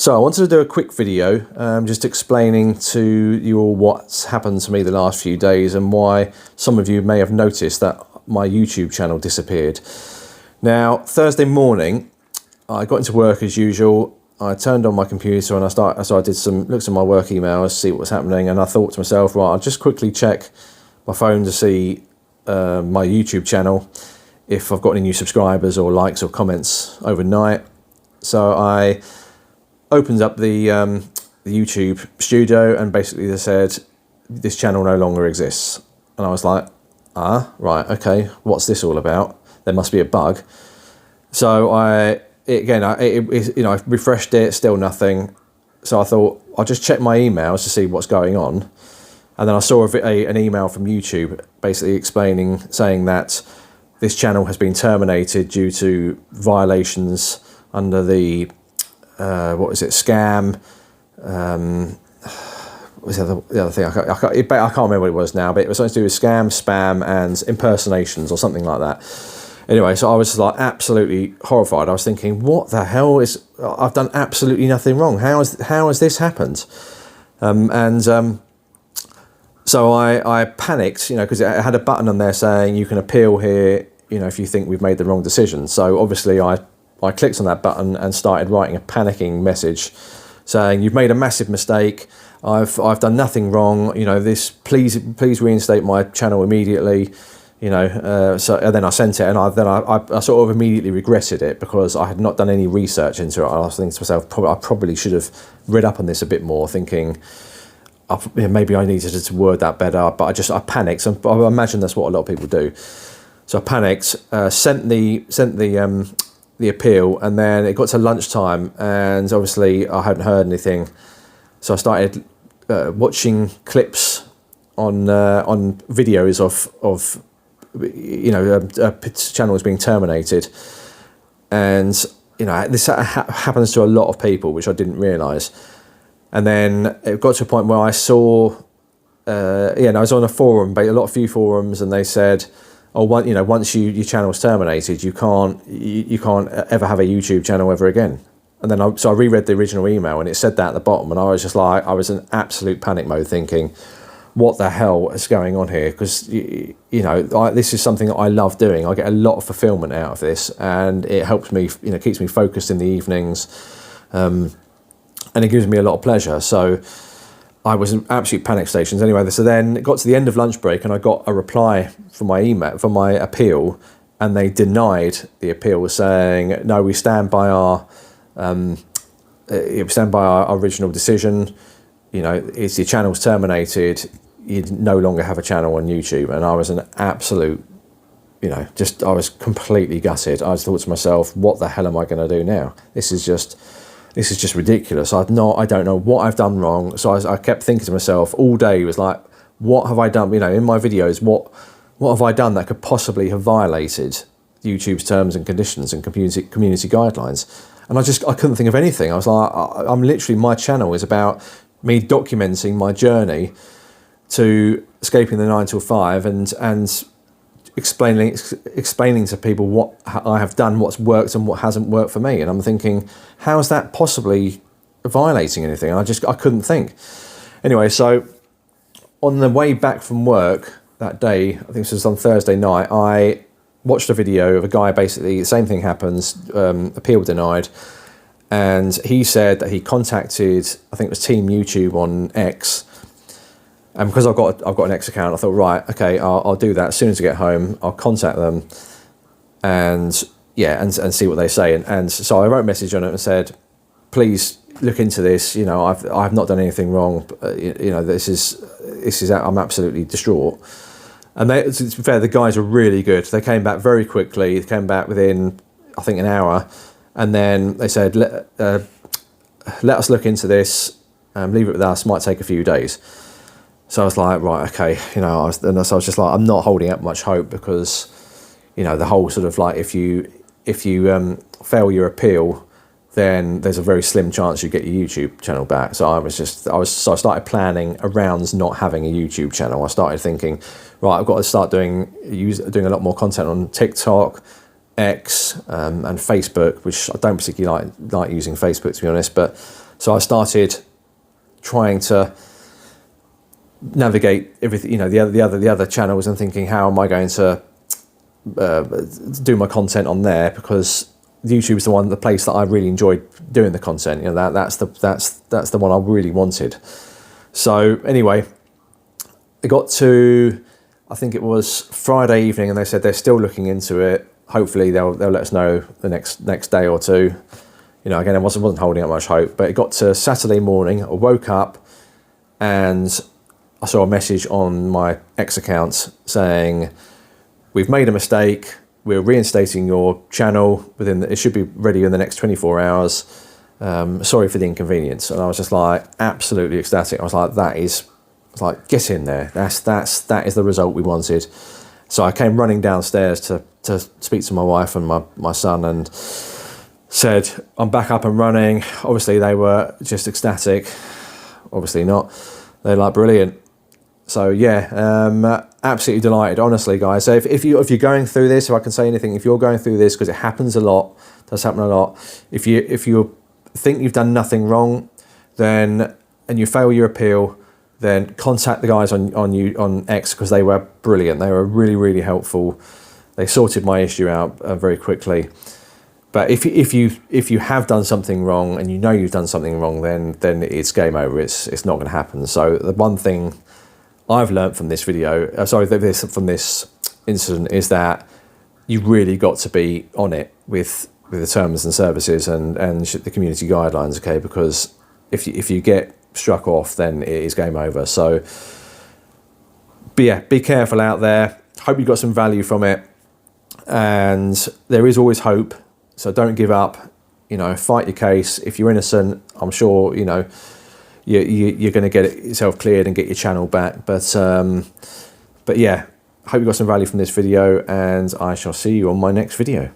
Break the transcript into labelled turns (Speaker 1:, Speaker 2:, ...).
Speaker 1: So I wanted to do a quick video just explaining to you all what's happened to me the last few days and why some of you may have noticed that my YouTube channel disappeared. Now, Thursday morning, I got into work as usual. I turned on my computer and I looked at my work emails, see what was happening, and I thought to myself, right, I'll just quickly check my phone to see my YouTube channel, if I've got any new subscribers or likes or comments overnight. So I opened up the YouTube studio and basically they said, this channel no longer exists. And I was like, right, okay, what's this all about? There must be a bug. So I refreshed it, still nothing. So I thought, I'll just check my emails to see what's going on. And then I saw an email from YouTube basically saying that this channel has been terminated due to violations under the scam. What was the other thing? I can't remember what it was now, but it was something to do with scam, spam, and impersonations or something like that. Anyway, so I was like absolutely horrified. I was thinking, what the hell I've done absolutely nothing wrong. How has this happened? So I panicked, because it had a button on there saying you can appeal here, if you think we've made the wrong decision. So obviously I clicked on that button and started writing a panicking message saying, you've made a massive mistake. I've done nothing wrong. Please reinstate my channel immediately. So and then I sent it, and I sort of immediately regretted it because I had not done any research into it. I was thinking to myself, I probably should have read up on this a bit more, thinking maybe I needed to word that better. But I panicked. And I imagine that's what a lot of people do. So I panicked, sent the appeal, and then it got to lunchtime, and obviously I hadn't heard anything. So I started watching clips on videos of a channel was being terminated, and this happens to a lot of people, which I didn't realise. And then it got to a point where I saw, I was on a few forums, and they said, once your channel's terminated, you can't ever have a YouTube channel ever again. And then I reread the original email, and it said that at the bottom, and I was just like, I was in absolute panic mode, thinking, what the hell is going on here? Because this is something that I love doing. I get a lot of fulfillment out of this, and it helps me, keeps me focused in the evenings, and it gives me a lot of pleasure. So I was in absolute panic stations. Anyway, so then it got to the end of lunch break, and I got a reply from my email, from my appeal, and they denied the appeal, saying, no, we stand by our original decision. It's your channel's terminated. You no longer have a channel on YouTube. And I was an absolute, I was completely gutted. I thought to myself, what the hell am I going to do now? This is just ridiculous. I don't know what I've done wrong. So I kept thinking to myself all day, was like, what have I done? In my videos, what have I done that could possibly have violated YouTube's terms and conditions and community guidelines? And I couldn't think of anything. I was like, my channel is about me documenting my journey to escaping the 9 till 5 and explaining to people what I have done, what's worked and what hasn't worked for me. And I'm thinking, how is that possibly violating anything? I couldn't think. Anyway, so on the way back from work that day, I think this was on Thursday night, I watched a video of a guy, basically the same thing happens, appeal denied, and he said that he contacted, I think it was Team YouTube on X, and because I've got an X account, I thought, right, okay, I'll do that as soon as I get home. I'll contact them and see what they say. And so I wrote a message on it and said, please look into this. I've not done anything wrong. This is I'm absolutely distraught. And to be fair, the guys were really good. They came back very quickly. They came back within, I think, an hour. And then they said, let us look into this, leave it with us, might take a few days. So I was like, right, okay. So I was just like, I'm not holding out much hope because, the whole sort of like, if you fail your appeal, then there's a very slim chance you get your YouTube channel back. So I started planning around not having a YouTube channel. I started thinking, right, I've got to start doing a lot more content on TikTok, X, and Facebook, which I don't particularly like using Facebook, to be honest, but So I started trying to navigate everything, the other channels, and thinking, how am I going to do my content on there, because YouTube is the place that I really enjoyed doing the content. That's the one I really wanted. So anyway, it got to, I think it was Friday evening, and they said they're still looking into it. Hopefully they'll let us know the next day or two. Again, I wasn't holding out much hope, but it got to Saturday morning. I woke up and I saw a message on my X account saying, we've made a mistake. We're reinstating your channel it should be ready in the next 24 hours. Sorry for the inconvenience. And I was just like absolutely ecstatic. I was like, get in there. That is the result we wanted. So I came running downstairs to speak to my wife and my son, and said, I'm back up and running. Obviously they were just ecstatic. Obviously not. They're like, brilliant. So yeah, absolutely delighted, honestly, guys. So if you're going through this, if I can say anything, if you're going through this, because it happens a lot, does happen a lot. If you think you've done nothing wrong, and you fail your appeal, then contact the guys on X, because they were brilliant. They were really, really helpful. They sorted my issue out very quickly. But if you have done something wrong, and you've done something wrong, then it's game over. It's not going to happen. So the one thing I've learned from this video, from this incident, is that you really got to be on it with the terms and services and the community guidelines, okay? Because if you get struck off, then it is game over. So, but yeah, be careful out there. Hope you got some value from it, and there is always hope. So don't give up. Fight your case. If you're innocent, I'm sure you're going to get it yourself cleared and get your channel back. But yeah, hope you got some value from this video, and I shall see you on my next video.